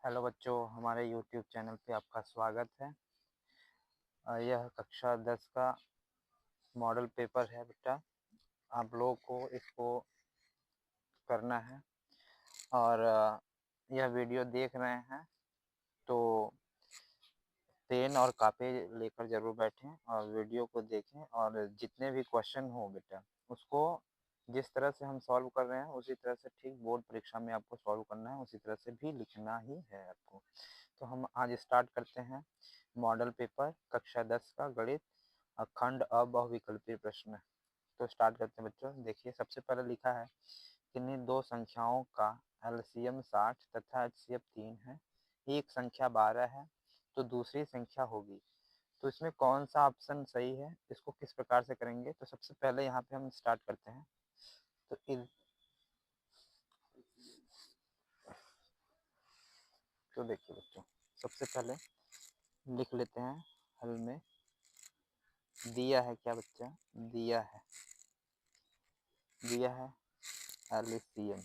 Hello बच्चों, हमारे YouTube channel पे आपका स्वागत है। यह कक्षा 10 का मॉडल पेपर है बेटा। आप लोगों को इसको करना है और यह वीडियो देख रहे हैं तो पेन और कापी लेकर ज़रूर बैठें और वीडियो को देखें और जितने भी क्वेश्चन हो बेटा उसको जिस तरह से हम सॉल्व कर रहे हैं उसी तरह से ठीक बोर्ड परीक्षा में आपको सॉल्व करना है, उसी तरह से भी लिखना ही है आपको। तो हम आज स्टार्ट करते हैं मॉडल पेपर कक्षा 10 का गणित अखंड अबहुविकल्पीय प्रश्न। तो स्टार्ट करते हैं बच्चों। देखिए सबसे पहले लिखा है किन्हीं दो संख्याओं का एलसीएम 60 तथा एचसीएफ 3 है। एक संख्या 12 है तो दूसरी संख्या होगी। तो इसमें कौन सा ऑप्शन सही है, इसको किस प्रकार से करेंगे। तो सबसे पहले यहाँ पे हम स्टार्ट करते हैं। तो देखिए बच्चों, सबसे पहले लिख लेते हैं हल में। दिया है क्या बच्चा, दिया है एलसीएम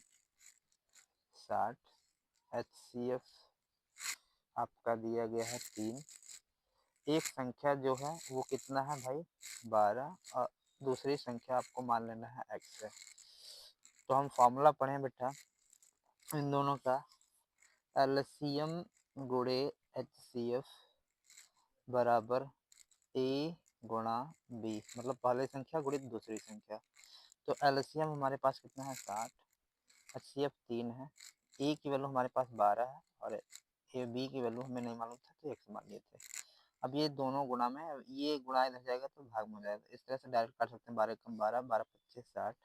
60, एचसीएफ आपका दिया गया है 3। एक संख्या जो है वो कितना है भाई 12 और दूसरी संख्या आपको मान लेना है एक्स है। तो हम फॉर्मूला पढ़ें बेटा इन दोनों का। एलसीएम गुणे एचसीएफ बराबर ए गुणा बी, मतलब पहली संख्या गुणित दूसरी संख्या। तो एलसीएम हमारे पास कितना है 60, एचसीएफ 3 है, ए की वैल्यू हमारे पास 12 है और ए बी की वैल्यू हमें नहीं मालूम था तो एक्स मान लिए थे। अब ये दोनों गुणा में ये गुणा इधर जाएगा तो भाग में हो जाएगा। इस तरह से डायरेक्ट काट सकते हैं। 12 कम 12, 12 25 60,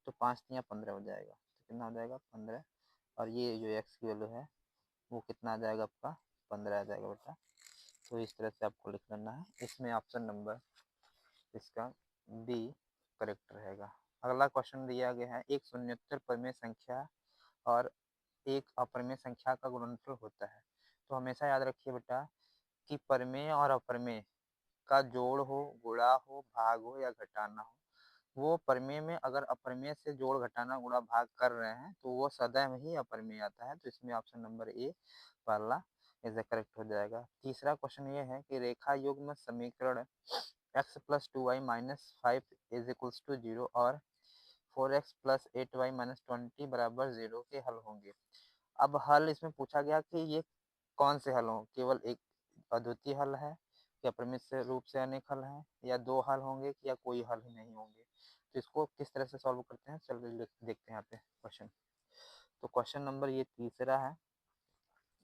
तो 5 या 15 हो जाएगा। तो कितना हो जाएगा 15। और ये जो एक्स की वैल्यू है वो कितना आ जाएगा आपका 15 आ जाएगा बेटा। तो इस तरह से आपको लिख लेना है। इसमें ऑप्शन नंबर इसका बी करेक्ट रहेगा। अगला क्वेश्चन दिया गया है एक शून्योत्तर परिमेय संख्या और एक अपरिमेय संख्या का गुणनफल होता है। तो हमेशा याद रखिए बेटा कि परिमेय और अपरिमेय का जोड़ हो, गुणा हो, भाग हो या घटाना हो, वो परिमेय में अगर अपरिमेय से जोड़ घटाना गुणा भाग कर रहे हैं तो वो सदैव ही अपरिमेय आता है। तो इसमें ऑप्शन नंबर ए पहला इज करेक्ट हो जाएगा। तीसरा क्वेश्चन ये है कि रेखा युग्म समीकरण x plus 2y minus 5 is equals to 0 और 4x प्लस 8y माइनस 20 बराबर 0 के हल होंगे। अब हल इसमें पूछा गया कि ये कौन से हल हों, केवल एक अद्वितीय हल है, क्या प्रमित से रूप से अनेक हल हैं, या दो हल होंगे या कोई हल ही नहीं होंगे। तो इसको किस तरह से सॉल्व करते हैं चलिए देखते हैं यहाँ पे क्वेश्चन। तो क्वेश्चन नंबर ये तीसरा है।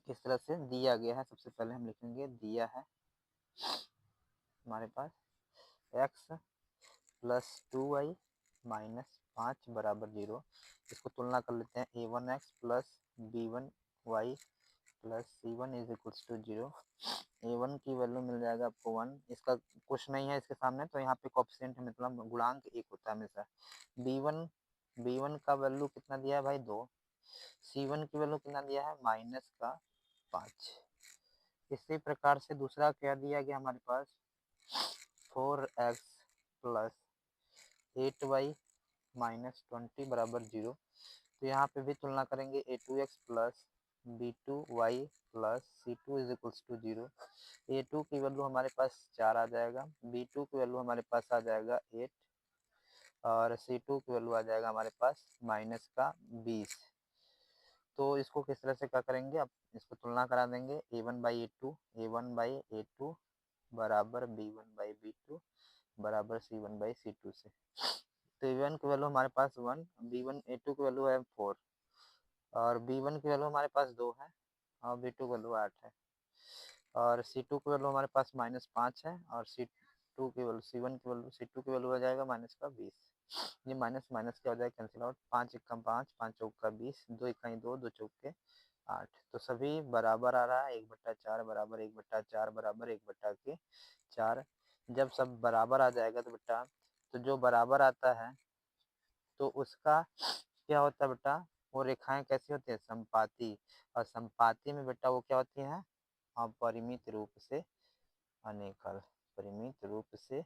किस तरह से दिया गया है, सबसे पहले हम लिखेंगे दिया है हमारे पास एक्स प्लस 2y माइनस 5 बराबर 0। इसको तुलना कर लेते हैं a1x plus b1y plus c1 is equals to 0। a1 की वैल्यू मिल जाएगा आपको 1, इसका कुछ नहीं है इसके सामने तो यहाँ पे कोएफिशिएंट है, मतलब गुणांक 1 होता है हमेशा। b1 का वैल्यू कितना दिया है भाई 2, c1 की वैल्यू कितना दिया है माइनस का 5। इसी प्रकार से दूसरा क्या दिया गया हमारे पास 4x प्लस 8y माइनस 20 बराबर 0। तो यहाँ पे भी तुलना करेंगे a2x plus b2y plus c2 is equals to 0। a2 की वैल्यू हमारे पास 4 आ जाएगा, b2 की वैल्यू हमारे पास आ जाएगा 8 और c2 की वैल्यू आ जाएगा हमारे पास माइनस का 20। तो इसको किस तरह से क्या करेंगे, अब इसको तुलना करा देंगे a1/a2 बराबर b1/b2 बराबर c1/c2 से। तो a1 की वैल्यू हमारे पास 1, b1 a2 की वैल्यू है 4 और b1 की वैल्यू हमारे पास 2 है और b2 की वैल्यू 8 है और c2 की वैल्यू हमारे पास माइनस 5 है और c2 की वैल्यू c1 की वैल्यू c2 की वैल्यू आ जाएगा माइनस का 20। ये माइनस माइनस क्या हो जाएगा कैंसिल आउट, 5 एकम 5, 5 चौका 20, 2 इकाई 2, 2 चौके 8। तो सभी बराबर आ रहा है 1/4 बराबर 1/4 बराबर 1/4। जब सब बराबर आ जाएगा तो बेटा तो जो बराबर आता है तो उसका क्या होता है बेटा, वो रेखाएं कैसी होती है संपाती, और संपाती में बेटा वो क्या होती है अपरिमित रूप से अनेक हल, परिमित रूप से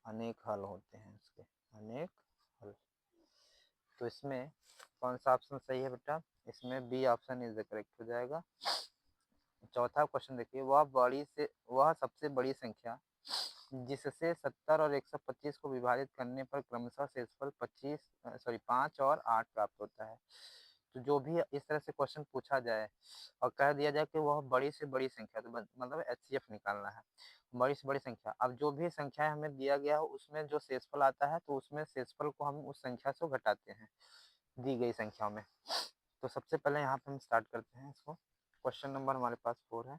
अनेक हल होते हैं उसके, अनेक हल। तो इसमें कौन सा ऑप्शन सही है बेटा? इसमें B option is the correct हो जाएगा। चौथा क्वेश्चन देखिए, वह सबसे बड़ी संख्या जिससे 70 और 125 को विभाजित करने पर क्रमशः शेषफल 5 और 8 प्राप्त होता है। तो जो भी इस तरह से क्वेश्चन पूछा जाए और कह दिया जाए कि वह बड़ी से बड़ी संख्या, तो मतलब एचसीएफ निकालना है, बड़ी से बड़ी संख्या। अब जो भी संख्या हमें दिया गया हो उसमें जो शेषफल आता है, तो उसमें शेषफल को हम उस संख्या से घटाते हैं दी गई संख्याओं में। तो सबसे पहले यहाँ पे हम स्टार्ट करते हैं इसको। क्वेश्चन नंबर हमारे पास 4 है।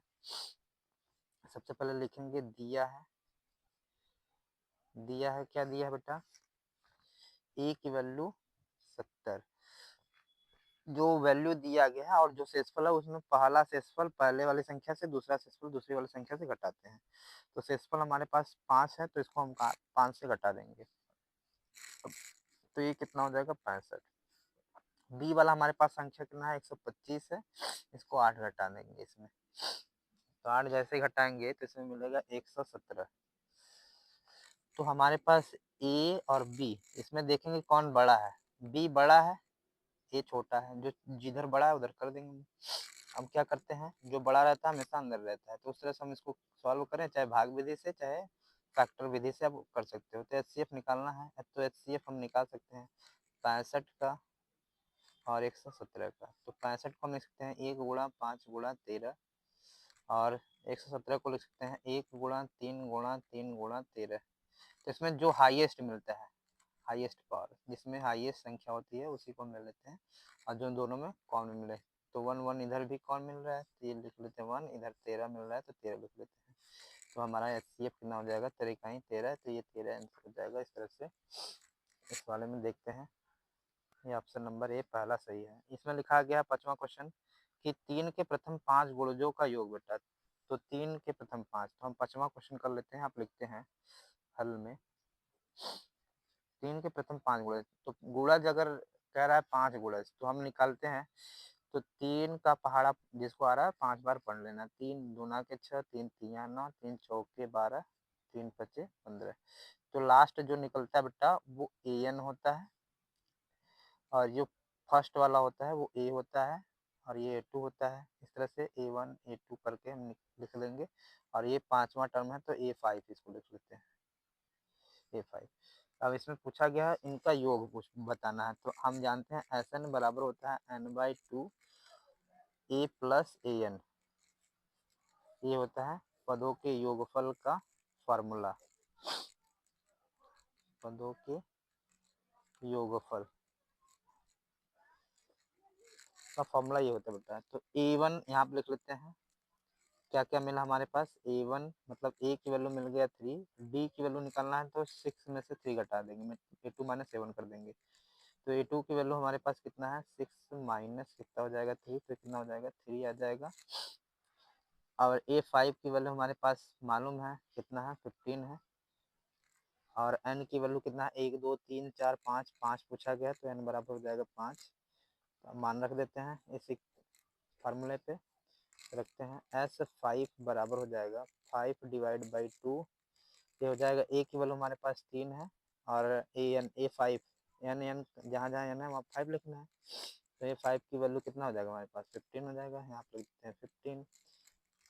सबसे पहले लिखेंगे दिया है क्या दिया है बेटा? ए की वैल्यू 70, जो वैल्यू दिया गया है और जो शेषफल है उसमें पहला शेषफल पहले वाली संख्या से, दूसरा शेषफल दूसरी वाली संख्या से घटाते हैं। तो शेषफल हमारे पास 5 है, तो इसको हम 5 से घटा देंगे, तो ये कितना हो जाएगा? 65। बी वाला हमारे पास संख्या कितना है? 125 है, इसको 8 घटा देंगे इसमें, तो 8 जैसे ही घटाएंगे तो इसमें मिलेगा 117। तो हमारे पास ए और बी, इसमें देखेंगे कौन बड़ा है। बी बड़ा है, ए छोटा है, जो जिधर बड़ा है उधर कर देंगे। अब क्या करते हैं, जो बड़ा रहता है हमेशा अंदर रहता है, तो उस तरह से हम इसको सॉल्व करें, चाहे भाग विधि से चाहे फैक्टर विधि से आप कर सकते हो। तो एचसीएफ निकालना है, तो एचसीएफ हम निकाल सकते हैं 65 का और 117 का। तो 65 को हम लिख सकते हैं 1 गुणा 5 गुणा 13, और 117 को लिख सकते हैं 1 गुणा 3 गुणा 3 गुणा 13। तो इसमें जो हाईएस्ट मिलता है, हाईएस्ट पावर, जिसमें हाईएस्ट संख्या होती है उसी को हम ले लेते हैं, और जो दोनों में कॉमन मिले, तो 1 1 इधर भी कौन मिल रहा है, तो ये लिख लेते हैं 1, इधर 13 मिल रहा है तो 13 लिख लेते हैं। तो हमारा एचसीएफ कितना हो जाएगा? 13 13, तो ये 13 आंसर हो जाएगा। इस तरह से इस वाले में देखते हैं, ये ऑप्शन नंबर ए पहला सही है। इसमें लिखा गया 5वां क्वेश्चन कि 3 के प्रथम 5 गुणजों का योग बेटा। तो 3 के प्रथम 5, तो हम 5वां क्वेश्चन कर लेते हैं। आप लिखते हैं हल में 3 के प्रथम 5 गुणज, तो गुणज अगर कह रहा है 5 गुणज, तो हम निकालते हैं। तो 3 का पहाड़ा जिसको आ रहा है 5 बार पढ़ लेना, 3 दूना के 6, 3 तिया 9, 3 चौके 12, 3 पचे 15। तो लास्ट जो निकलता है बेटा वो एन होता है, और जो फर्स्ट वाला होता है वो ए होता है, और ये A2 होता है। इस तरह से A1 A2 करके हम लिख लेंगे, और ये 5वां टर्म है तो A5 इसको लिख लेते हैं, A5। अब इसमें पूछा गया है इनका योग कुछ बताना है, तो हम जानते हैं SN बराबर होता है n/2 A प्लस AN। ये होता है पदों के योगफल का फॉर्मूला, पदों के योगफल का फॉर्मूला ये होता है बेटा। तो A1 यहाँ पे लिख लेते हैं, क्या क्या मिला हमारे पास? A1 मतलब A की वैल्यू मिल गया 3, D की वैल्यू निकालना है तो 6 में से 3 घटा देंगे, A2 माइनस 7 कर देंगे। तो A2 की वैल्यू हमारे पास कितना है? 6 माइनस कितना हो जाएगा? 3, तो कितना हो जाएगा? 3 आ जाएगा। और A5 की वैल्यू हमारे पास मालूम है कितना है? 15 है। और N की वैल्यू कितना है? 1 2 3 4 5, 5 पूछा गया तो N बराबर हो जाएगा 5। तो मान रख देते हैं इसी फार्मूले पे रखते हैं। S5 बराबर हो जाएगा 5 डिवाइड बाई 2, ये हो जाएगा। A की वैल्यू हमारे पास 3 है, और A5 एन जहाँ जहाँ एन है वहाँ 5 लिखना है। तो A5 की वैल्यू कितना हो जाएगा हमारे पास? 15 हो जाएगा। यहाँ पर लिखते हैं 15।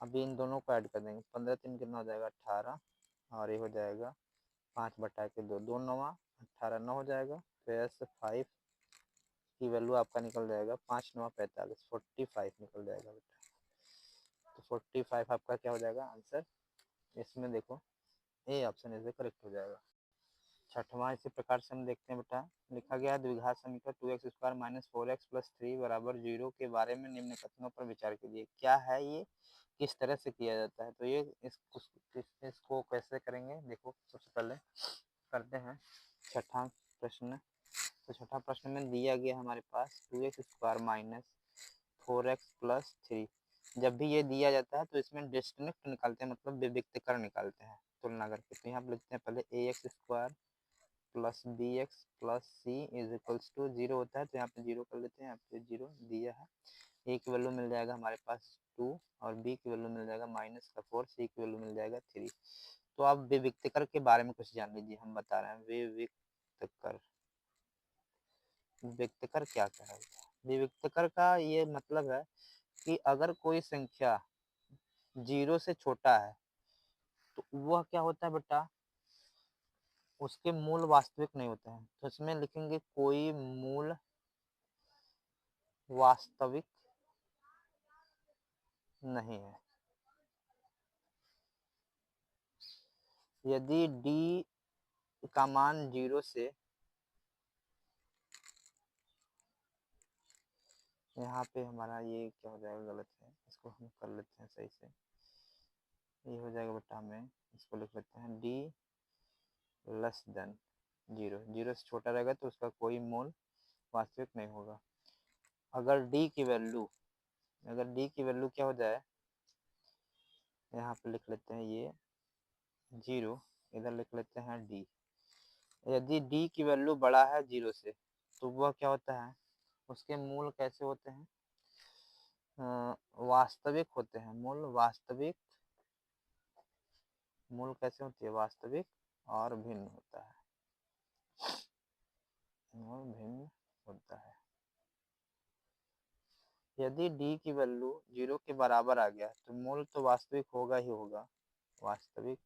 अभी इन दोनों को ऐड कर देंगे, 15 3 कितना हो जाएगा? 18, और ये हो जाएगा 5 बटा के 2, 2 9 18 9 हो जाएगा। तो S5 की वैल्यू आपका निकल जाएगा 5 9 45, 45 निकल जाएगा बेटा। तो 45 आपका क्या हो जाएगा आंसर? इसमें देखो ए ऑप्शन इज करेक्ट हो जाएगा। छठवां इसी प्रकार से हम देखते हैं बेटा, लिखा गया है द्विघात समीकरण 2x² माइनस 4x प्लस 3 बराबर 0 के बारे में निम्न कथनों पर विचार कीजिए। क्या है ये, किस तरह से किया जाता है? तो ये इसको कैसे करेंगे, देखो सबसे पहले करते हैं छठा प्रश्न। तो छठा प्रश्न में दिया गया हमारे पास 2x² माइनस 4x प्लस 3। जब भी ये दिया जाता है तो इसमें डिस्टिंक्ट निकालते हैं, मतलब विविक्त कर निकालते हैं तुलना करके। तो यहाँ पर लिखते हैं पहले ax² plus B x plus C is equals to 0 होता है, तो यहाँ पे 0 कर लेते हैं। यहाँ पे 0 दिया है। ए की वैल्यू मिल जाएगा हमारे पास 2, और बी की वैल्यू मिल जाएगा -4, सी की वैल्यू मिल जाएगा 3। तो आप विविक्तकर के बारे में कुछ जान लीजिए, हम बता रहे हैं विविक्तकर। विविक्तकर क्या कह रहा है? विविक्तकर का ये मतलब है कि अगर कोई संख्या 0 से छोटा है तो वह क्या होता है बेटा, उसके मूल वास्तविक नहीं होते हैं। तो इसमें लिखेंगे कोई मूल वास्तविक नहीं है। यदि d का मान 0 से, यहाँ पे हमारा ये क्या हो जाएगा, गलत है, इसको हम कर लेते हैं सही से। ये हो जाएगा बेटा, हमें इसको लिख लेते हैं d लेस देन 0। 0 से छोटा रहेगा तो उसका कोई मूल वास्तविक नहीं होगा। अगर d की वैल्यू क्या हो जाए, यहाँ पे लिख लेते हैं ये 0, इधर लिख लेते हैं d। यदि d की वैल्यू बड़ा है 0 से तो वह क्या होता है, उसके मूल कैसे होते हैं, वास्तविक होते हैं। मूल कैसे होती है, वास्तविक और भिन्न होता है, मूल भिन्न होता है। यदि d की वैल्यू 0 के बराबर आ गया तो मूल तो वास्तविक होगा ही होगा, वास्तविक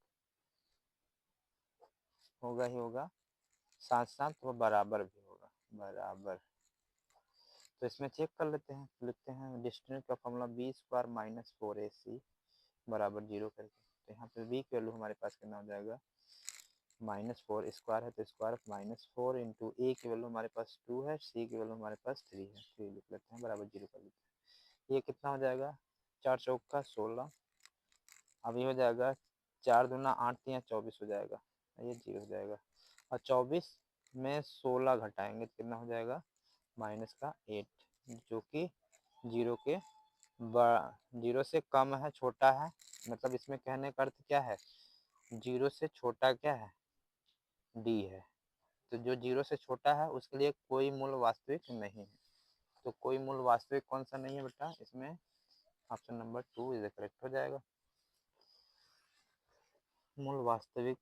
होगा ही होगा, साथ साथ वह बराबर भी होगा, बराबर। तो इसमें चेक कर लेते हैं, लिखते हैं डिस्टेंस का फॉर्मूला b² - 4ac बराबर 0 करके। तो यहाँ पे b की वैल्यू हमारे पास कितना हो जाएगा, -4, स्क्वायर है तो स्क्वायर ऑफ -4 इंटू a की वैल्यू हमारे पास 2 है, c की वैल्यू हमारे पास 3 है, 3 लिख लेते हैं बराबर 0 कर लेते हैं। ये कितना हो जाएगा, 4 चौका 16, अब ये हो जाएगा 4 दूना 8 3 24 हो जाएगा, ये 0 हो जाएगा। और 24 में 16 घटाएंगे तो कितना हो जाएगा, -8, जो कि 0 के 0 से कम है, छोटा है। मतलब इसमें कहने का अर्थ क्या है, 0 से छोटा क्या है, d है। तो जो 0 से छोटा है उसके लिए कोई मूल वास्तविक नहीं है। तो कोई मूल वास्तविक कौन सा नहीं है बेटा, इसमें ऑप्शन नंबर 2 इज करेक्ट हो जाएगा, मूल वास्तविक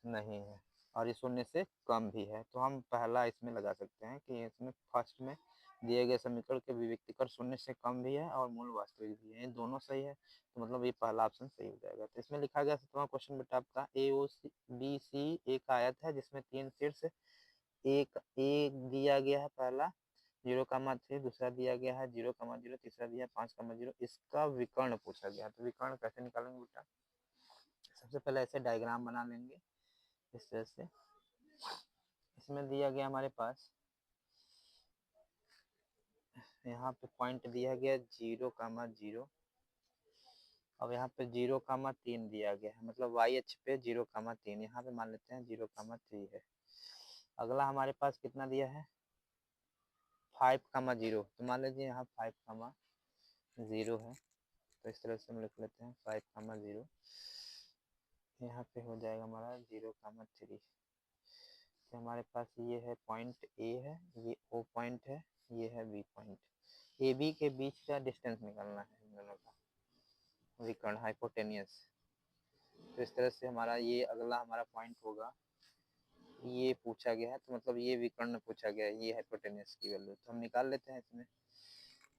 नहीं है और ये 0 से कम भी है। तो हम पहला इसमें लगा सकते हैं कि इसमें फर्स्ट में दिए गए समीकरण के विविक्तिकर 0 से कम भी है और मूल वास्तविक भी है, ये दोनों सही है। तो मतलब ये पहला ऑप्शन सही हो जाएगा। तो इसमें लिखा गया 7वां क्वेश्चन बेटा आपका, AOBC एक आयत है जिसमें 3 शीर्ष, एक दिया गया है पहला 0,3, दूसरा दिया गया है 0,0, तीसरा दिया है 5,0। इसका विकर्ण पूछा गया। तो विकर्ण कैसे निकालेंगे बेटा, सबसे पहले ऐसे डायग्राम बना लेंगे इस तरह से। इसमें दिया गया हमारे पास, यहाँ पे पॉइंट दिया गया 0,0, अब यहाँ पे 0,3 दिया गया है, मतलब वाई अक्ष पे 0,3, यहाँ पे मान लेते हैं 0,3 है। अगला हमारे पास कितना दिया है, 5,0, तो मान लीजिए यहाँ 5,0 है। तो इस तरह से हम लिख लेते हैं 5,0, यहाँ पे हो जाएगा हमारा 0,3। तो हमारे पास ये है पॉइंट ए है, ये ओ पॉइंट है, ये है बी पॉइंट। ए बी के बीच का डिस्टेंस निकालना है इन दोनों का, विकर्ण हाइपोटेनियस। तो इस तरह से हमारा ये अगला हमारा पॉइंट होगा, ये पूछा गया है, तो मतलब ये विकर्ण पूछा गया है, ये हाइपोटेनियस की वैल्यू। तो हम निकाल लेते हैं इसमें,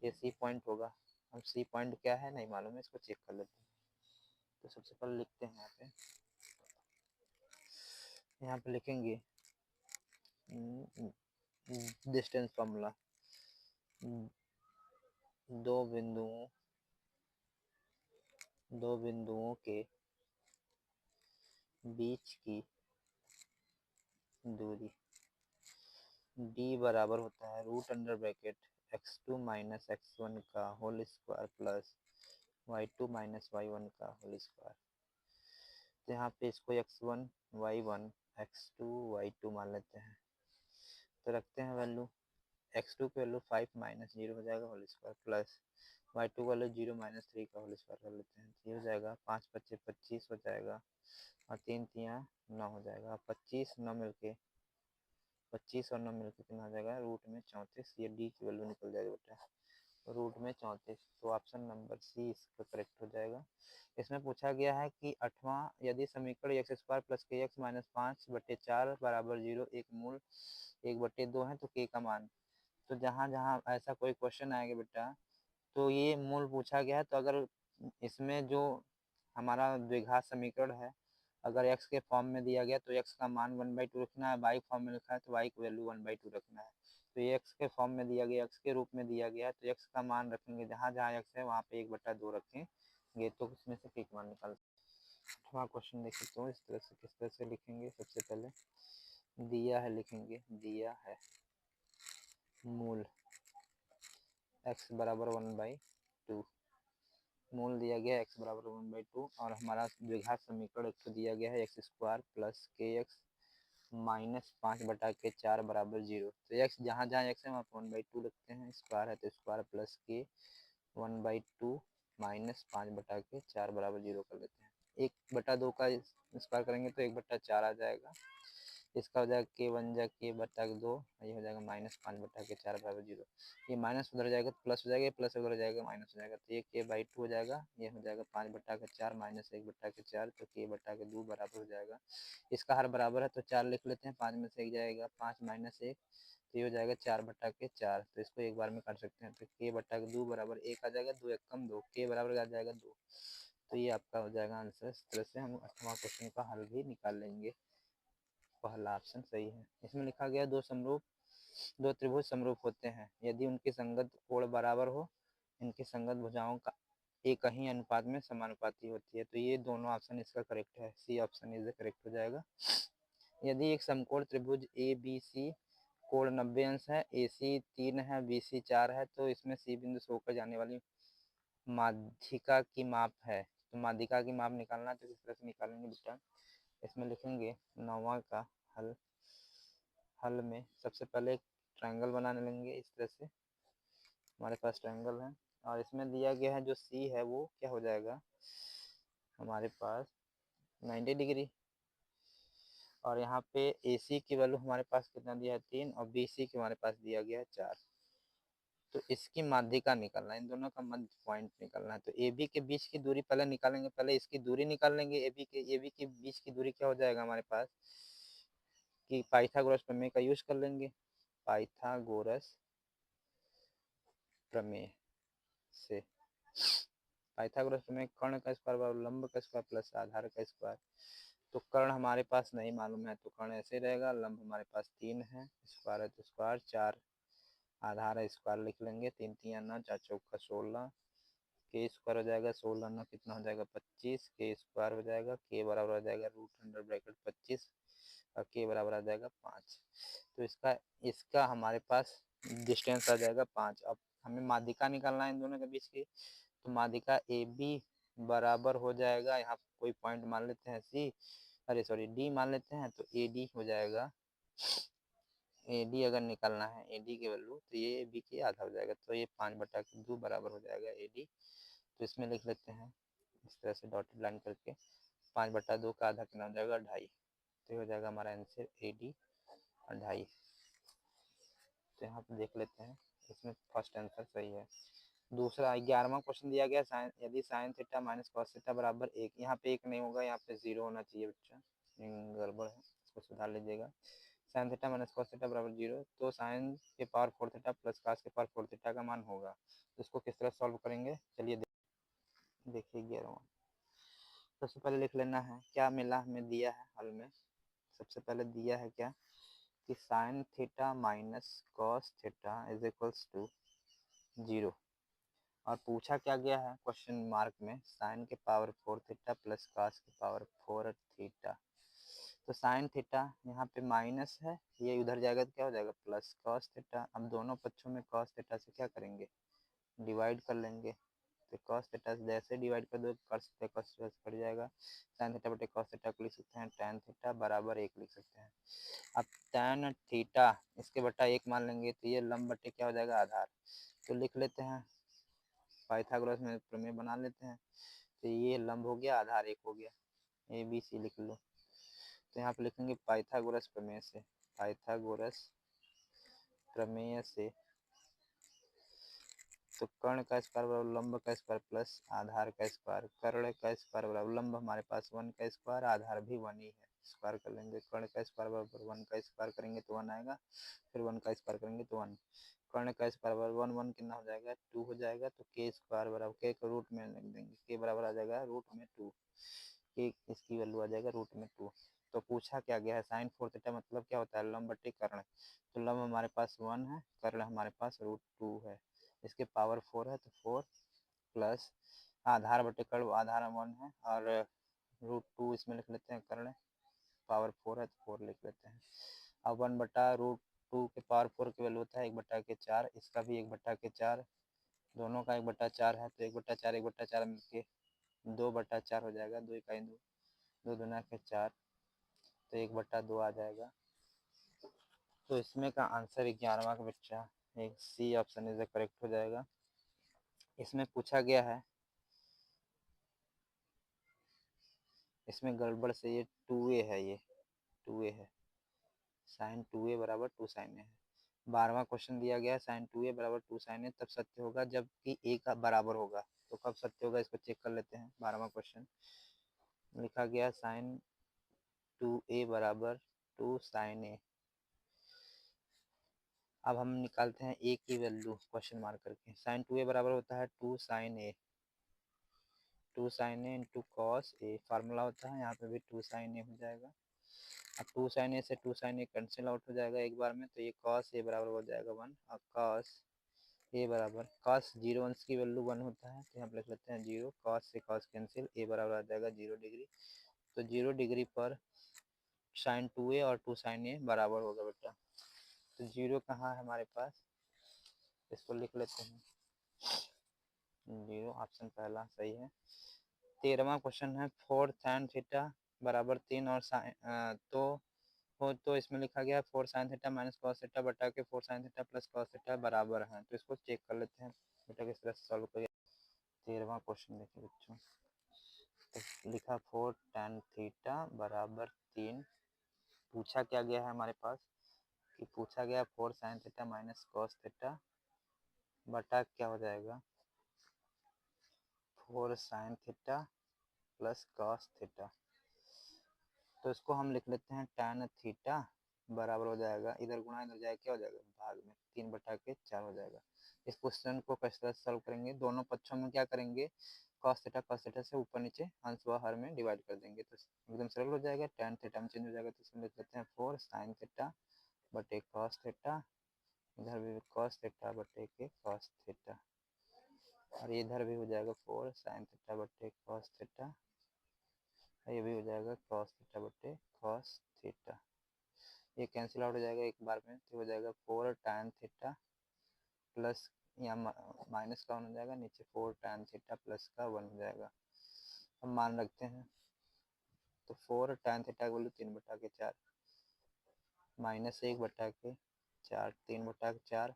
ये सी पॉइंट होगा। अब सी पॉइंट क्या है नहीं मालूम है, इसको चेक कर लेते हैं। तो सबसे पहले लिखते हैं यहाँ पे लिखेंगे डिस्टेंस फॉर्मूला, दो बिंदुओं के बीच की दूरी d बराबर होता है √x2 - x1 का whole square plus y2 - y1 का होल स्क्वायर। तो यहाँ पे इसको x1 y1 x2 y2 मान लेते हैं। तो रखते हैं वैल्यू, x2 की वैल्यू 5 - 0 हो जाएगा होल स्क्वायर प्लस y2 की वैल्यू 0 - 3 का होल स्क्वायर कर लेते हैं। ये हो जाएगा 5 × 5 = 25 हो जाएगा और 3 × 3 = 9 हो जाएगा। 25 9 मिलके 25 और 9 मिलके कितना हो जाएगा, √34। ये डी की वैल्यू निकल जाएगी बेटा, √34। तो ऑप्शन नंबर सी इसका करेक्ट हो जाएगा। इसमें पूछा गया है कि 8वां, यदि समीकरण x² + kx - 5/4 = 0 एक मूल 1/2 है तो k का मान तो जहाँ जहाँ ऐसा कोई क्वेश्चन आएगा बेटा, तो ये मूल पूछा गया है, तो अगर इसमें जो हमारा द्विघात समीकरण है, अगर x के फॉर्म में दिया गया तो x का मान 1/2 रखना है, y फॉर्म में लिखा है तो y की वैल्यू 1/2 रखना है। तो ये x के फॉर्म में दिया गया, x के रूप में दिया गया है, तो x का मान रखेंगे जहाँ जहाँ x है वहाँ पे 1/2 रखेंगे, तो उसमें से ठीक मान निकाल। आठवां क्वेश्चन देख सकते हो, इस तरह से किस तरह से लिखेंगे। सबसे पहले दिया है, लिखेंगे दिया है मूल x बराबर 1/2, मूल दिया गया है x बराबर 1/2, और हमारा द्विघात समीकरण एक तो दिया गया है x² प्लस kx माइनस 5/4 बराबर 0। तो x जहाँ जहाँ x है वहाँ 1/2 रखते हैं, स्क्वायर है तो स्क्वायर प्लस के 1/2 माइनस 5/4 बराबर 0 कर लेते हैं। 1/2 का स्क्वायर करेंगे तो 1/4 आ जाएगा, इसका हो जाएगा के 1 जा के बटा 2, ये हो जाएगा माइनस 5/4 बराबर 0। ये माइनस उधर जाएगा तो प्लस हो जाएगा, प्लस उधर जाएगा माइनस हो जाएगा, तो ये k/2 हो जाएगा, ये हो जाएगा 5/4 माइनस 1/4, तो k/2 बराबर हो जाएगा। इसका हर बराबर है तो 4 लिख लेते हैं, 5 में से 1 जाएगा, 5 माइनस 1, तो ये हो जाएगा 4/4। तो इसको एक बार में कर सकते हैं, तो k/2 बराबर 1 आ जाएगा, 2 1 कम 2, k बराबर आ जाएगा 2। तो ये आपका हो जाएगा आंसर। इस तरह से हम 8वां क्वेश्चन का हल भी निकाल लेंगे। पहला ऑप्शन सही है। इसमें लिखा गया दो त्रिभुज समरूप होते हैं यदि उनकी संगत कोण बराबर हो, इनकी संगत भुजाओं का एक ही अनुपात में समानुपाती होती है। तो ये दोनों ऑप्शन इसका करेक्ट है, सी ऑप्शन इज करेक्ट हो जाएगा। यदि एक समकोण त्रिभुज ए बी सी कोण 90 अंश है, ए सी 3 है, बी सी 4 है, तो इसमें सी बिंदु से होकर जाने वाली माध्यिका की माप है। तो माध्यिका की माप निकालना है तो किस तरह से निकालेंगे बेटा, इसमें लिखेंगे 9वां का हल में सबसे पहले एक ट्रायंगल बनाने लेंगे। इस तरह से हमारे पास ट्रायंगल है, और इसमें दिया गया है जो सी है वो क्या हो जाएगा हमारे पास 90 डिग्री, और यहाँ पे ए सी की वैल्यू हमारे पास कितना दिया है 3, और बी सी की हमारे पास दिया गया है 4। तो इसकी माध्यिका निकालना है, इन दोनों का मध्य पॉइंट निकालना है। तो ए बी के बीच की दूरी पहले निकालेंगे, पहले इसकी दूरी निकाल लेंगे। ए बी के बीच की दूरी क्या हो जाएगा हमारे पास कि पाइथागोरस प्रमेय का यूज कर लेंगे। पाइथागोरस प्रमेय से पाइथागोरस प्रमेय कर्ण का स्क्वायर बराबर लंब का स्क्वायर प्लस आधार का स्क्वायर। तो कर्ण हमारे पास नहीं मालूम है तो कर्ण ऐसे रहेगा, लंब हमारे पास 3 है, स्क्वायर है तो स्क्वायर, 4 आधार है स्क्वायर लिख लेंगे, 3 3 9 4 चौका 16, के स्क्वायर हो जाएगा 16 9 कितना हो जाएगा 25, के स्क्वायर हो जाएगा, के बराबर हो जाएगा रूट अंडर ब्रैकेट 25, और के बराबर आ जाएगा 5। तो इसका हमारे पास डिस्टेंस आ जाएगा 5। अब हमें माध्यिका निकालना है इन दोनों के बीच की, तो माध्यिका ए बी बराबर हो जाएगा, यहाँ कोई पॉइंट मान लेते हैं सी, अरे सॉरी डी मान लेते हैं, तो ए डी हो जाएगा। ए डी अगर निकालना है ए डी की वैल्यू, तो ये ए बी की आधा हो जाएगा, तो ये 5/2 बराबर हो जाएगा ए डी। तो इसमें लिख लेते हैं इस तरह से डॉटेड लाइन करके, 5/2 का आधा कितना हो जाएगा 2.5, तो ये हो जाएगा हमारा आंसर ए डी 2.5। तो यहाँ पे देख लेते हैं, इसमें फर्स्ट आंसर सही है। दूसरा 11वां क्वेश्चन दिया गया साइन, यदि sign theta minus cos theta बराबर 1, यहाँ पे 1 नहीं होगा, यहाँ पे 0 होना चाहिए बच्चा, गड़बड़ है, इसको सुधार लीजिएगा। Sign theta minus cos theta बराबर 0, तो साइन के पावर 4 थीटा प्लस कॉस के पावर 4 थीटा का मान होगा। तो इसको किस तरह सॉल्व करेंगे, चलिए देखिए 11वां। सबसे पहले लिख लेना है क्या मिला हमें, दिया है हल में, सबसे पहले दिया है क्या कि sine theta minus cos theta is equals to 0, और पूछा क्या गया है क्वेश्चन मार्क में, साइन के पावर 4 थीटा प्लस कॉस के पावर 4 थीटा। तो साइन थीटा यहाँ पे माइनस है, ये उधर जाएगा तो क्या हो जाएगा प्लस कॉस थीटा। अब दोनों पक्षों में कॉस थीटा से क्या करेंगे डिवाइड कर लेंगे, तो कॉस थीटा से जैसे डिवाइड कर दो कॉस थीटा कट जाएगा, साइन थीटा बटे कॉस थीटा को लिख सकते हैं tan थीटा बराबर 1 लिख सकते हैं। अब tan थीटा इसके बटा 1 मान लेंगे, तो ये लंब बटे क्या हो जाएगा आधार, तो लिख लेते हैं पाइथागोरस में प्रमेय बना लेते हैं। तो ये लंब हो गया, आधार 1 हो गया, ए बी सी लिख लो। तो यहाँ पे लिखेंगे पाइथागोरस प्रमेय से, पाइथागोरस प्रमेय से तो कर्ण का स्क्वायर बराबर लंब का स्क्वायर प्लस आधार का स्क्वायर, कर्ण का स्क्वायर बराबर लंब हमारे पास 1 का स्क्वायर, आधार भी 1 ही है, स्क्वायर कर लेंगे। कर्ण का स्क्वायर बराबर 1 का स्क्वायर करेंगे तो 1 आएगा, फिर 1 का स्क्वायर करेंगे तो 1, कर्ण का स्क्वायर बराबर 1 1 कितना हो जाएगा 2 हो जाएगा, तो के स्क्वायर बराबर के को रूट में लिख देंगे, के बराबर आ जाएगा रूट में 2, के इसकी वैल्यू आ जाएगा रूट में 2। तो पूछा क्या गया है साइन 4 थीटा मतलब क्या होता है लंब बटे कर्ण, तो लंब हमारे पास 1 है, कर्ण हमारे पास रूट 2 है, इसके पावर 4 है तो 4 प्लस आधार बटे कर्ण, आधार 1 है और रूट 2 इसमें लिख लेते हैं, कर्ण पावर 4 है तो 4 लिख लेते हैं। अब 1 बटा रूट 2 के पावर 4 की वैल्यू होता है 1/4, इसका भी 1/4, दोनों का 1/4 है तो 1/4 मिलके 2/4 हो जाएगा, 2 इकाई 2, 2 दूना के 4, तो 1/2 आ जाएगा। तो इसमें का आंसर 11वां का बच्चा एक सी ऑप्शन इज करेक्ट हो जाएगा। इसमें पूछा गया है, इसमें गड़बड़ से ये 2a है, ये 2a है, साइन 2a बराबर 2 साइन है। 12वां क्वेश्चन दिया गया है साइन 2a बराबर 2 साइन है तब सत्य होगा जबकि a का बराबर होगा, तो कब सत्य होगा इसको चेक कर लेते हैं। 12वां क्वेश्चन लिखा गया साइन 2a बराबर 2 साइन a। अब हम निकालते हैं a की वैल्यू क्वेश्चन मार्क करके, साइन 2a बराबर होता है 2 sine a, 2 sine A into cos A, formula होता है यहाँ पे भी 2 साइन ए हो जाएगा। अब 2 साइन ए से 2 साइन ए कैंसिल आउट हो जाएगा एक बार में, तो ये कॉस ए बराबर हो जाएगा 1, और कॉस ए बराबर कॉस 0 अंश की वैल्यू 1 होता है तो यहाँ पे लिख लेते हैं 0, कॉस से कॉस कैंसिल, ए बराबर आ जाएगा 0 डिग्री, तो 0 डिग्री पर साइन 2a और 2 साइन ए बराबर होगा बेटा। तो 0 कहाँ है हमारे पास, इसको लिख लेते हैं 0, ऑप्शन पहला सही है। 13वां क्वेश्चन है 4 साइन थीटा बराबर 3 और साइन तो इसमें लिखा गया 4 sign theta minus cos theta बटा के 4 sine theta plus cos theta बराबर है, तो इसको चेक कर लेते हैं बेटा किस तरह से सॉल्व करिए। 13वां क्वेश्चन देखिए बच्चों, तो लिखा 4 tan थीटा बराबर 3, पूछा क्या गया है हमारे पास कि पूछा गया 4 sign theta minus cos theta बटा क्या हो जाएगा 4 sine theta plus cos theta, तो इसको हम लिख लेते हैं tan थीटा बराबर हो जाएगा, इधर गुणा इधर जाएगा क्या हो जाएगा भाग में 3/4 हो जाएगा। इस क्वेश्चन को किस तरह से सॉल्व करेंगे, दोनों पक्षों में क्या करेंगे cos थीटा से ऊपर नीचे अंश व हर में डिवाइड कर देंगे, तो एकदम सरल हो जाएगा, tan थीटा में चेंज हो जाएगा, तो इसमें लिख लेते हैं 4 साइन थीटा बटे cos थीटा, इधर भी cos थीटा बटे के cos थीटा, और इधर भी हो जाएगा 4 साइन थीटा बटे cos थीटा, ये भी हो जाएगा cos थीटा बटे cos थीटा, ये कैंसिल आउट हो जाएगा एक बार में, तो हो जाएगा 4 tan थीटा प्लस यहाँ माइनस का 1 हो जाएगा, नीचे 4 tan थीटा प्लस का 1 हो जाएगा। अब मान रखते हैं तो 4 tan थीटा की वैल्यू 3/4 माइनस 1/4, 3/4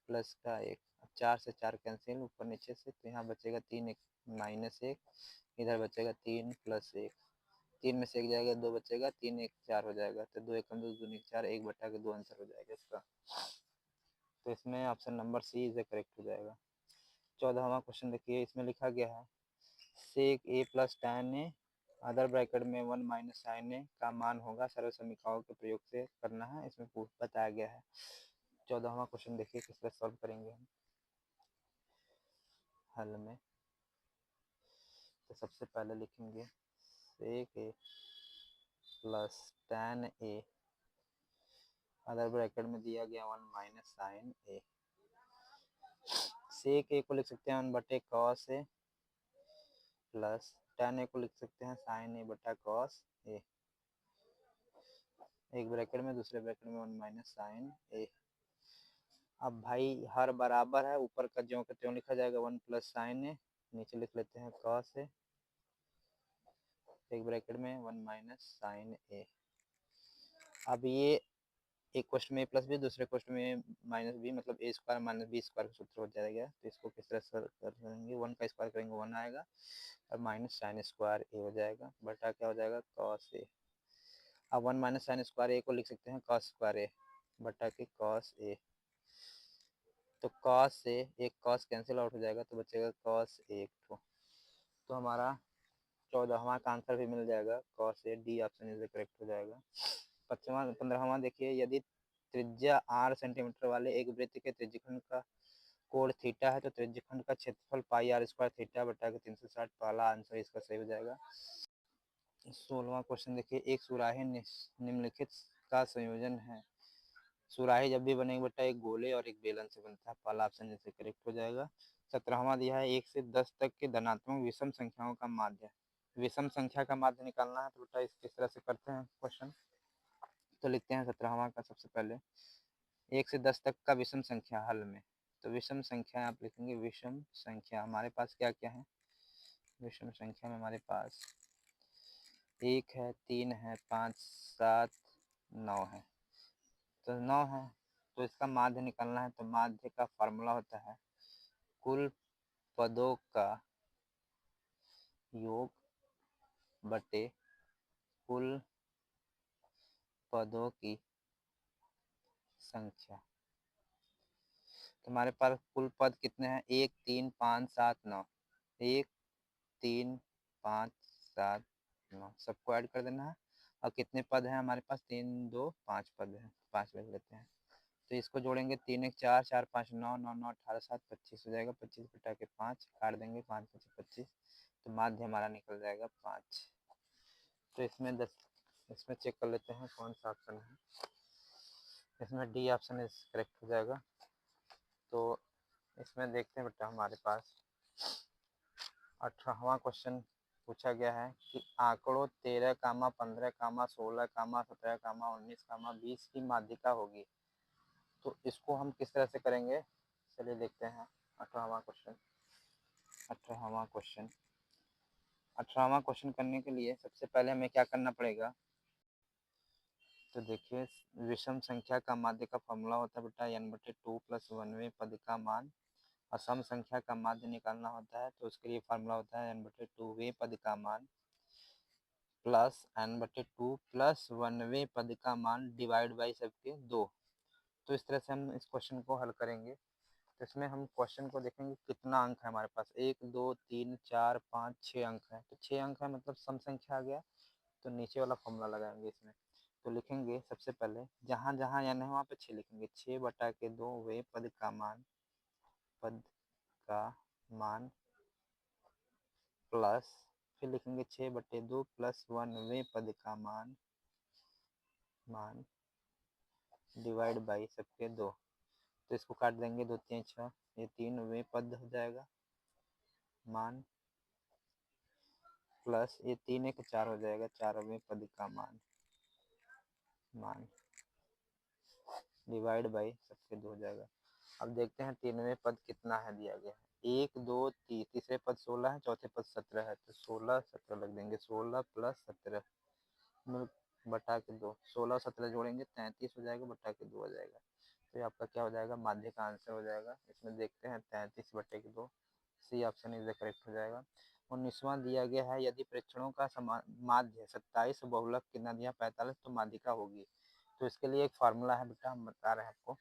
प्लस का 1, अब 4 से 4 कैंसिल ऊपर नीचे से, तो यहाँ बचेगा 3 1 माइनस 1, इधर बचेगा 3 प्लस 1, 3 में से 1 जाएगा 2 बचेगा, 3 1 4 हो जाएगा, तो 2 1 2 2 4, 1/2 आंसर हो जाएगा इसका, तो इसमें option number C is correct हो जाएगा। 14वां क्वेश्चन देखिए, इसमें लिखा गया है sec A plus tan A other bracket में 1 माइनस साइन ए का मान होगा, सरल समीकरणों के प्रयोग से करना है, इसमें बताया गया है। 14वां क्वेश्चन देखिए किस तरह सॉल्व करेंगे हम हल में, तो सबसे पहले लिखेंगे सेक A plus tan A other bracket में दिया गया 1 माइनस साइन ए, सेक ए को लिख सकते हैं 1/cos ए प्लस tan ए को लिख सकते हैं साइन ए बटा cos ए, एक ब्रैकेट में दूसरे ब्रैकेट में 1 माइनस साइन ए। अब भाई हर बराबर है, ऊपर का ज्यों का त्यों लिखा जाएगा 1 प्लस साइन ए, नीचे लिख लेते हैं cos ए, एक ब्रैकेट में 1 माइनस साइन ए। अब ये एक क्वेश्चन में प्लस बी, दूसरे क्वेश्चन में माइनस बी, मतलब ए स्क्वायर माइनस बी स्क्वायर का सूत्र हो जाएगा, तो इसको किस तरह से करेंगे 1 का स्क्वायर करेंगे 1 आएगा, और माइनस साइन स्क्वायर ए हो जाएगा बटा क्या हो जाएगा कॉस ए। अब 1 माइनस साइन स्क्वायर ए को लिख सकते हैं कॉस स्क्वायर ए बटा के कॉस ए, तो कॉस से एक कॉस कैंसिल आउट हो जाएगा, तो बचेगा कॉस ए, तो हमारा 14वां का आंसर भी मिल जाएगा cos A, D option is correct हो जाएगा। 15वां देखिए, यदि त्रिज्या r सेंटीमीटर वाले एक वृत्त के त्रिज्यखंड का कोण थीटा है तो त्रिज्यखंड का क्षेत्रफल पाई r स्क्वायर थीटा बटा के 360। पहला आंसर इसका सही हो जाएगा। 16वां क्वेश्चन देखिए, एक सुराही निम्नलिखित का संयोजन है। सुराही जब भी बनेगी बेटा एक गोले और एक बेलन से बनता है। पहला ऑप्शन जैसे करेक्ट हो जाएगा। 17वां दिया है 1 से 10 तक के धनात्मक विषम संख्याओं का माध्य। विषम संख्या का माध्य निकालना है तो बेटा इस किस तरह से करते हैं क्वेश्चन। तो लिखते हैं 17वां का सबसे पहले 1 से 10 तक का विषम संख्या हल में। तो विषम संख्या आप लिखेंगे, विषम संख्या हमारे पास क्या क्या है। विषम संख्या में हमारे पास 1 है, 3 है, 5, 7, 9 है। तो 9 है तो इसका माध्य निकालना है। तो माध्य का फॉर्मूला होता है कुल पदों का योग बटे कुल पदों की संख्या। तो हमारे पास कुल पद कितने हैं, 1, 3, 5, 7, 9। 1, 3, 5, 7, 9 सबको ऐड कर देना है। और कितने पद हैं हमारे पास, 3, 2, 5 पद हैं, 5 लिख लेते हैं। तो इसको जोड़ेंगे 3, 1, 4, 4, 5, 9, 9, 9, 18, 7, 25 हो जाएगा। 25 बटा के 5 काट देंगे, 5, 5, 25। तो माध्य हमारा निकल जाएगा 5। तो इसमें चेक कर लेते हैं कौन सा ऑप्शन है। इसमें डी ऑप्शन इस करेक्ट हो जाएगा। तो इसमें देखते हैं बेटा हमारे पास 18वां क्वेश्चन पूछा गया है कि आंकड़ों 13, 15, 16, 17, 19, 20 की माध्यिका होगी। तो इसको हम किस तरह से करेंगे, चलिए देखते हैं 18वां क्वेश्चन। 18वां क्वेश्चन करने के लिए सबसे पहले हमें क्या करना पड़ेगा। तो देखिए विषम संख्या का माध्य का फॉर्मूला होता है बेटा n/2 प्लस 1वें पद का मान। और सम संख्या का माध्य निकालना होता है तो उसके लिए फॉर्मूला होता है n/2वें पद का मान प्लस n/2 प्लस 1वें पद का मान डिवाइड बाई सबके 2। तो इस तरह से हम इस क्वेश्चन को हल करेंगे। तो इसमें हम क्वेश्चन को देखेंगे कितना अंक है हमारे पास, 1, 2, 3, 4, 5, 6 अंक है। तो 6 अंक है मतलब सम संख्या आ गया। तो नीचे वाला फॉर्मूला लगाएंगे इसमें। तो लिखेंगे सबसे पहले जहाँ जहाँ n है वहाँ पे 6 लिखेंगे। 6 बटा के 2 वे पद का मान प्लस फिर लिखेंगे 6 बटे 2 प्लस 1 वे पद का मान डिवाइड बाई सबके 2। तो इसको काट देंगे, 2, 3, 6, ये 3 वे पद हो जाएगा मान प्लस ये 3, 1, 4 हो जाएगा 4वें पद का मान डिवाइड बाई सबके 2 हो जाएगा। अब देखते हैं 3वें पद कितना है दिया गया है, 1, 2, 3, तीसरे पद 16 है, चौथे पद 17 है। तो 16, 17 लग देंगे, 16 प्लस 17 बटा के 2, 16 और 17 जोड़ेंगे 33 हो जाएगा बटा के 2 हो जाएगा। तो ये आपका क्या हो जाएगा, माध्य का आंसर हो जाएगा। इसमें देखते हैं 33 बटे के 2, C option is the correct हो जाएगा। 19वां दिया गया है यदि प्रेक्षणों का माध्य 27 बहुलक कितना दिया 45 तो माध्यिका होगी। तो इसके लिए एक फार्मूला है बेटा, हम बता रहे हैं आपको।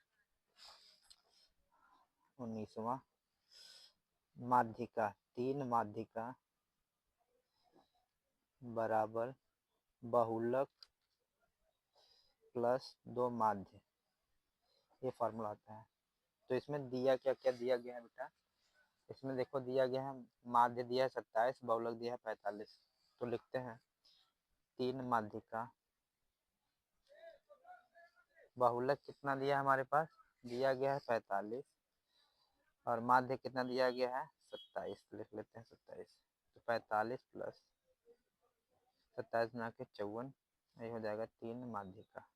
19वां माध्यिका, 3 माध्यिका बराबर बहुलक प्लस 2 माध्य, ये फार्मूला होता है। तो इसमें दिया क्या क्या दिया गया है बेटा, इसमें देखो दिया गया है माध्य दिया है 27, बहुलक दिया है 45। तो लिखते हैं 3 माध्यिका, बहुलक कितना दिया है हमारे पास, दिया गया है 45 और माध्य कितना दिया गया है 27। लिख लेते हैं 27। तो 45 प्लस 27 बना के 54, ये हो जाएगा 3 माध्यिका।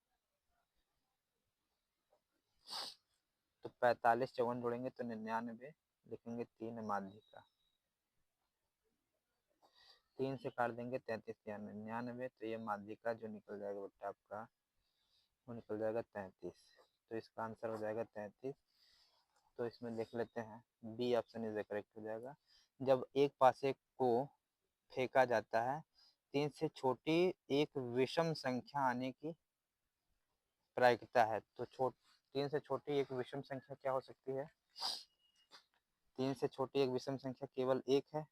तो 45 54 जोड़ेंगे तो 99, लिखेंगे 3 माध्यिका। 3 से काट देंगे 33 99, तो ये माध्यिका जो निकल जाएगा बेटा आपका वो निकल जाएगा 33। तो इसका आंसर हो जाएगा 33। तो इसमें देख लेते हैं बी ऑप्शन इज करेक्ट हो जाएगा। जब एक पासे को फेंका जाता है 3 से छोटी एक विषम संख्या आने की प्रायिकता है। तो 3 से छोटी एक विषम संख्या क्या हो सकती है, 3 से छोटी एक विषम संख्या केवल 1 है।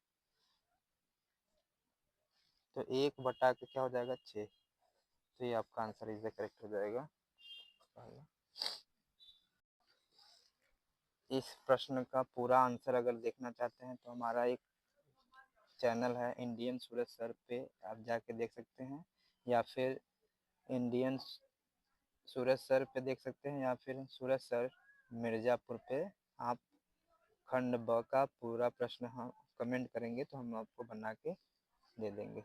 तो 1 बटा के क्या हो जाएगा 6। तो ये आपका आंसर इज करेक्ट हो जाएगा। इस प्रश्न का पूरा आंसर अगर देखना चाहते हैं तो हमारा एक चैनल है इंडियन सूरज सर पे, आप जाके देख सकते हैं, या फिर इंडियन सूरज सर पे देख सकते हैं, या फिर सूरज सर मिर्ज़ापुर पे आप खंड ब का पूरा प्रश्न हम कमेंट करेंगे तो हम आपको बना के दे देंगे।